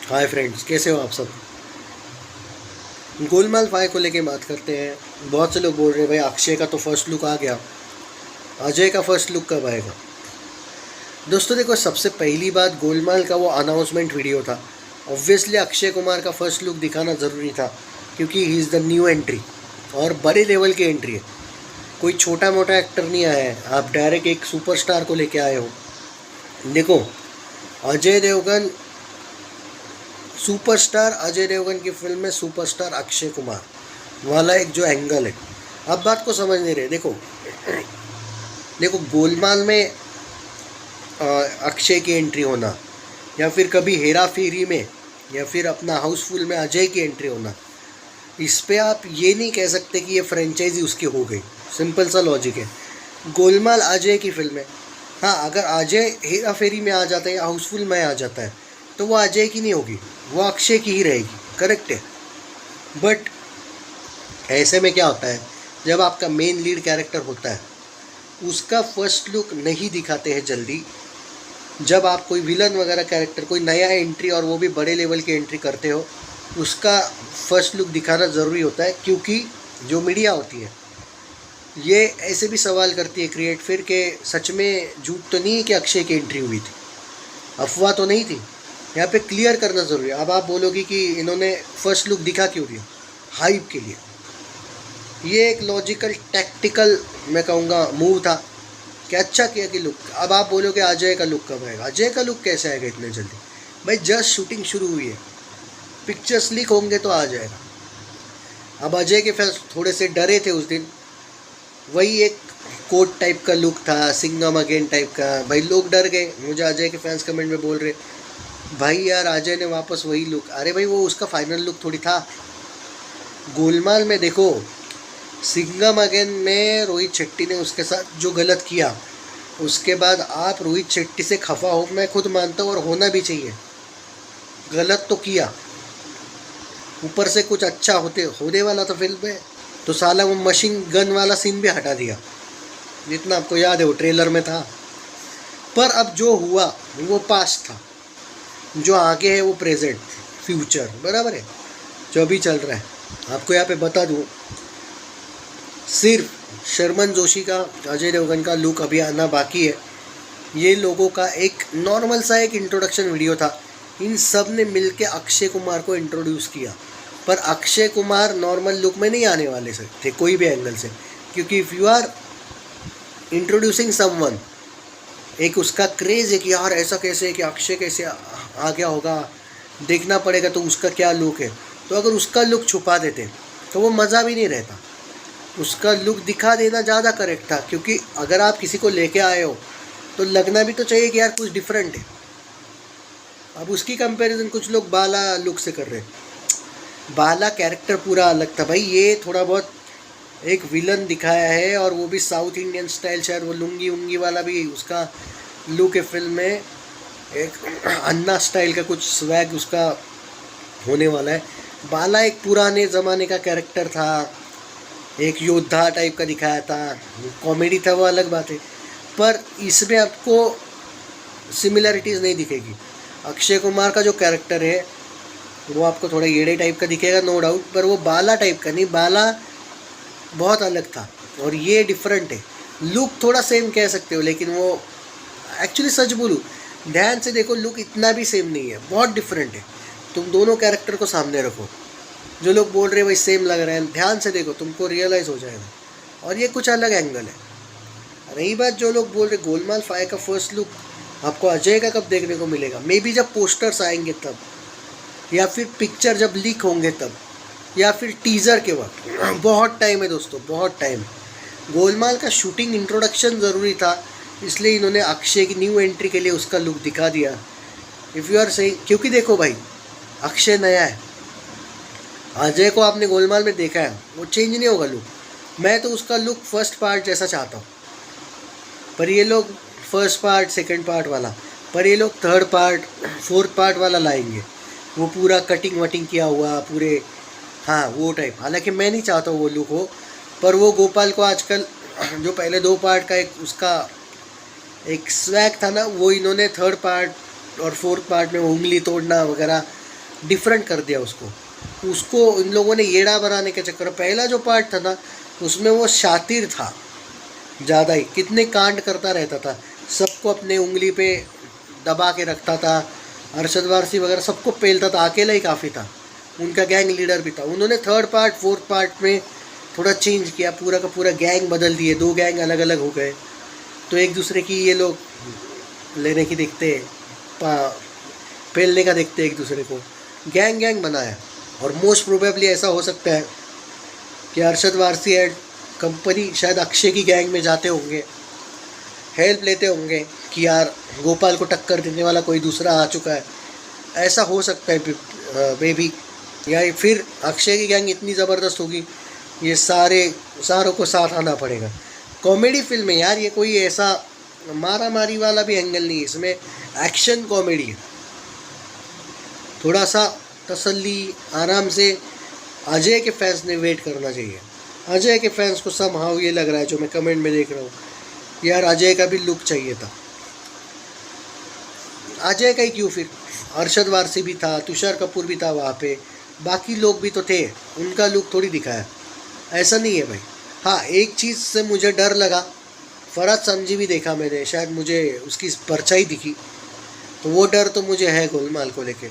Hi friends, कैसे हो आप सब। गोलमाल 5 को लेके बात करते हैं। बहुत से लोग बोल रहे हैं भाई अक्षय का तो फर्स्ट लुक आ गया, अजय का फर्स्ट लुक कब आएगा। दोस्तों देखो, सबसे पहली बात गोलमाल का वो अनाउंसमेंट वीडियो था। ऑब्वियसली अक्षय कुमार का फर्स्ट लुक दिखाना ज़रूरी था, क्योंकि he is the new entry और बड़े लेवल की एंट्री है। कोई छोटा मोटा एक्टर नहीं आया है, आप डायरेक्ट एक सुपरस्टार को लेके आए हो। देखो, अजय देवगन सुपरस्टार, अजय देवगन की फिल्म में सुपरस्टार अक्षय कुमार वाला एक जो एंगल है, अब बात को समझ नहीं रहे। देखो देखो गोलमाल में अक्षय की एंट्री होना, या फिर कभी हेरा फेरी में, या फिर अपना हाउसफुल में अजय की एंट्री होना, इस पे आप ये नहीं कह सकते कि ये फ्रेंचाइजी उसकी हो गई। सिंपल सा लॉजिक है। गोलमाल अजय की फिल्म है। हाँ, अगर अजय हेरा फेरी में आ जाता है या हाउसफुल में आ जाता है तो वो अजय की नहीं होगी, वो अक्षय की ही रहेगी। करेक्ट है। बट ऐसे में क्या होता है, जब आपका मेन लीड कैरेक्टर होता है उसका फर्स्ट लुक नहीं दिखाते हैं जल्दी। जब आप कोई विलन वगैरह कैरेक्टर, कोई नया एंट्री और वो भी बड़े लेवल की एंट्री करते हो, उसका फर्स्ट लुक दिखाना ज़रूरी होता है। क्योंकि जो मीडिया होती है ये ऐसे भी सवाल करती है क्रिएट फिर के सच में झूठ तो नहीं है कि अक्षय की एंट्री हुई थी, अफवाह तो नहीं थी। यहाँ पे क्लियर करना ज़रूरी है। अब आप बोलोगे कि इन्होंने फर्स्ट लुक दिखा क्यों दिया, हाइप के लिए। ये एक लॉजिकल टैक्टिकल मैं कहूँगा मूव था कि अच्छा किया कि लुक। अब आप बोलोगे अजय का लुक कब आएगा, अजय का लुक कैसे आएगा इतने जल्दी। भाई जस्ट शूटिंग शुरू हुई है, पिक्चर्स लीक होंगे तो आ जाएगा। अब अजय के फैंस थोड़े से डरे थे उस दिन, वही एक कोट टाइप का लुक था, सिंघम अगेन टाइप का। भाई लोग डर गए। मुझे अजय के फैंस कमेंट में बोल रहे भाई यार अजय ने वापस वही लुक। अरे भाई वो उसका फाइनल लुक थोड़ी था। गोलमाल में देखो, सिंघम अगेन में रोहित शेट्टी ने उसके साथ जो गलत किया, उसके बाद आप रोहित शेट्टी से खफा हो, मैं खुद मानता हूँ और होना भी चाहिए। गलत तो किया, ऊपर से कुछ अच्छा होने वाला था फिल्म में, तो साला वो मशीन गन वाला सीन भी हटा दिया, जितना आपको याद है वो ट्रेलर में था। पर अब जो हुआ वो पास्ट था, जो आगे है वो प्रेजेंट, फ्यूचर, बराबर है। जो अभी चल रहा है, आपको यहाँ पे बता दूँ, सिर्फ शर्मन जोशी का, अजय देवगन का लुक अभी आना बाकी है। ये लोगों का एक नॉर्मल सा एक इंट्रोडक्शन वीडियो था। इन सब ने मिलके अक्षय कुमार को इंट्रोड्यूस किया, पर अक्षय कुमार नॉर्मल लुक में नहीं आने वाले थे कोई भी एंगल से। क्योंकि if you are introducing someone, एक उसका क्रेज़ है कि यार ऐसा कैसे है कि अक्षय कैसे आ गया होगा, देखना पड़ेगा तो उसका क्या लुक है। तो अगर उसका लुक छुपा देते तो वो मज़ा भी नहीं रहता। उसका लुक दिखा देना ज़्यादा करेक्ट था, क्योंकि अगर आप किसी को लेके आए हो तो लगना भी तो चाहिए कि यार कुछ डिफरेंट है। अब उसकी कंपैरिजन कुछ लोग बाला लुक से कर रहे हैं। बाला कैरेक्टर पूरा अलग था भाई, ये थोड़ा बहुत एक विलन दिखाया है, और वो भी साउथ इंडियन स्टाइल। शायद वो लुंगी उंगी वाला भी उसका लुक है फिल्म में, एक अन्ना स्टाइल का कुछ स्वैग उसका होने वाला है। बाला एक पुराने ज़माने का कैरेक्टर था, एक योद्धा टाइप का दिखाया था, कॉमेडी था, वो अलग बात है। पर इसमें आपको सिमिलरिटीज़ नहीं दिखेगी। अक्षय कुमार का जो कैरेक्टर है वो आपको थोड़ा येड़े टाइप का दिखेगा, नो डाउट, पर वो बाला टाइप का नहीं। बाला बहुत अलग था और ये डिफरेंट है। लुक थोड़ा सेम कह सकते हो, लेकिन वो एक्चुअली सच बोलूँ, ध्यान से देखो, लुक इतना भी सेम नहीं है, बहुत डिफरेंट है। तुम दोनों कैरेक्टर को सामने रखो, जो लोग बोल रहे हैं भाई सेम लग रहा है, ध्यान से देखो, तुमको रियलाइज़ हो जाएगा। और ये कुछ अलग एंगल है। रही बात जो लोग बोल रहे गोलमाल 5 का फर्स्ट लुक आपको अजय का कब देखने को मिलेगा, मे बी जब पोस्टर्स आएंगे तब, या फिर पिक्चर जब लीक होंगे तब, या फिर टीज़र के वक्त। बहुत टाइम है दोस्तों, बहुत टाइम। गोलमाल का शूटिंग इंट्रोडक्शन ज़रूरी था, इसलिए इन्होंने अक्षय की न्यू एंट्री के लिए उसका लुक दिखा दिया। इफ़ यू आर सही, क्योंकि देखो भाई अक्षय नया है, अजय को आपने गोलमाल में देखा है, वो चेंज नहीं होगा लुक। मैं तो उसका लुक फर्स्ट पार्ट जैसा चाहता हूँ, पर ये लोग फर्स्ट पार्ट सेकंड पार्ट वाला, पर ये लोग थर्ड पार्ट फोर्थ पार्ट वाला लाएंगे, वो पूरा कटिंग वटिंग किया हुआ पूरे, हाँ वो टाइप। हालांकि मैं नहीं चाहता वो लुक हो, पर वो गोपाल को आजकल जो पहले 2 पार्ट का एक उसका एक स्वैग था ना, वो इन्होंने थर्ड पार्ट और फोर्थ पार्ट में उंगली तोड़ना वगैरह डिफरेंट कर दिया उसको। उसको इन लोगों ने येड़ा बनाने के चक्कर, पहला जो पार्ट था ना उसमें वो शातिर था ज़्यादा ही, कितने कांड करता रहता था, सबको अपने उंगली पे दबा के रखता था, अरशद वारसी वगैरह सबको पेलता था, अकेला ही काफ़ी था, उनका गैंग लीडर भी था। उन्होंने थर्ड पार्ट फोर्थ पार्ट में थोड़ा चेंज किया, पूरा का पूरा गैंग बदल दिए, 2 गैंग अलग अलग हो गए, तो एक दूसरे की ये लोग लेने की देखते, पेलने का देखते एक दूसरे को, गैंग गैंग बनाया। और मोस्ट प्रोबेबली ऐसा हो सकता है कि अरशद वारसी एंड कंपनी शायद अक्षय की गैंग में जाते होंगे, हेल्प लेते होंगे कि यार गोपाल को टक्कर देने वाला कोई दूसरा आ चुका है, ऐसा हो सकता है मे बी। या फिर अक्षय की गैंग इतनी ज़बरदस्त होगी, ये सारों को साथ आना पड़ेगा। कॉमेडी फिल्म है यार ये, कोई ऐसा मारा मारी वाला भी एंगल नहीं है इसमें, एक्शन कॉमेडी है, थोड़ा सा तसल्ली आराम से अजय के फैंस ने वेट करना चाहिए। अजय के फैंस को समहाउ ये लग रहा है, जो मैं कमेंट में देख रहा हूँ, यार अजय का भी लुक चाहिए था। अजय का ही क्यों, फिर अरशद वारसी भी था, तुषार कपूर भी था वहाँ पे, बाकी लोग भी तो थे, उनका लुक थोड़ी दिखाया, ऐसा नहीं है भाई। हाँ एक चीज़ से मुझे डर लगा, फरहद समझी भी देखा मैंने, शायद मुझे उसकी परछाई दिखी, तो वो डर तो मुझे है गोलमाल को लेके।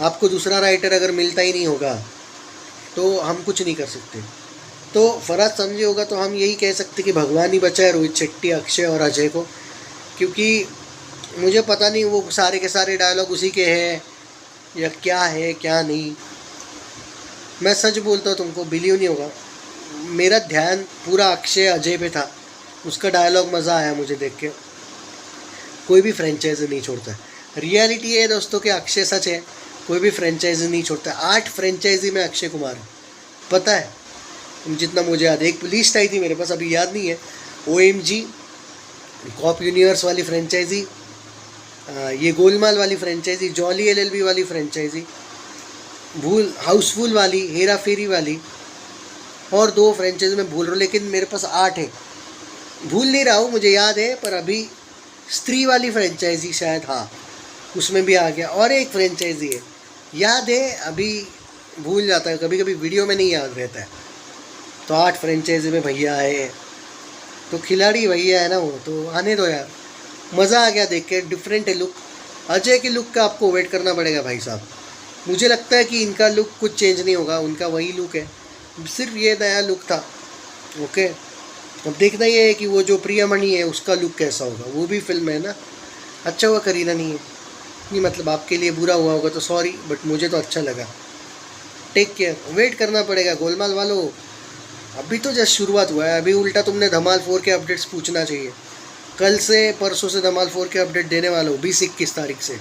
आपको दूसरा राइटर अगर मिलता ही नहीं होगा तो हम कुछ नहीं कर सकते। तो फरहद समझी होगा तो हम यही कह सकते कि भगवान ही बचाए रोहित शेट्टी, अक्षय और अजय को, क्योंकि मुझे पता नहीं वो सारे के सारे डायलॉग उसी के हैं या क्या है क्या नहीं। मैं सच बोलता हूँ, तुमको बिलीव नहीं होगा, मेरा ध्यान पूरा अक्षय अजय पे था, उसका डायलॉग मज़ा आया मुझे देख के। कोई भी फ्रेंचाइजी नहीं छोड़ता है, रियलिटी है दोस्तों कि अक्षय सच है, कोई भी फ्रेंचाइजी नहीं छोड़ता। 8 फ्रेंचाइजी में अक्षय कुमार है, पता है जितना मुझे याद है। एक लिस्ट आई थी मेरे पास, अभी याद नहीं है। OMG, कॉप यूनिवर्स वाली फ्रेंचाइजी, ये गोलमाल वाली फ्रेंचाइजी, जॉली LLB वाली फ्रेंचाइजी, हाउसफुल वाली, हेरा फेरी वाली, और 2 फ्रेंचाइजी में भूल रहा हूँ, लेकिन मेरे पास 8 है, भूल नहीं रहा हूँ, मुझे याद है। पर अभी स्त्री वाली फ्रेंचाइजी शायद, हाँ उसमें भी आ गया, और एक फ्रेंचाइजी है याद है, अभी भूल जाता है कभी कभी, वीडियो में नहीं याद रहता है। तो 8 फ्रेंचाइजी में भैया आए, तो खिलाड़ी भैया है ना वो, तो आने दो यार, मज़ा आ गया देख के, डिफरेंट है लुक। अजय के लुक का आपको वेट करना पड़ेगा भाई साहब, मुझे लगता है कि इनका लुक कुछ चेंज नहीं होगा, उनका वही लुक है, सिर्फ ये नया लुक था। ओके, अब देखना ये है कि वो जो प्रियमणि है उसका लुक कैसा होगा, वो भी फिल्म है ना। अच्छा हुआ करीना नहीं है, नहीं मतलब आपके लिए बुरा हुआ होगा तो सॉरी, बट मुझे तो अच्छा लगा। टेक केयर, वेट करना पड़ेगा गोलमाल वालों, अभी तो जस्ट शुरुआत हुआ है। अभी उल्टा तुमने धमाल 4 के अपडेट्स पूछना चाहिए, कल से परसों से धमाल 4 के अपडेट देने वाला हूँ, 20-21 तारीख से।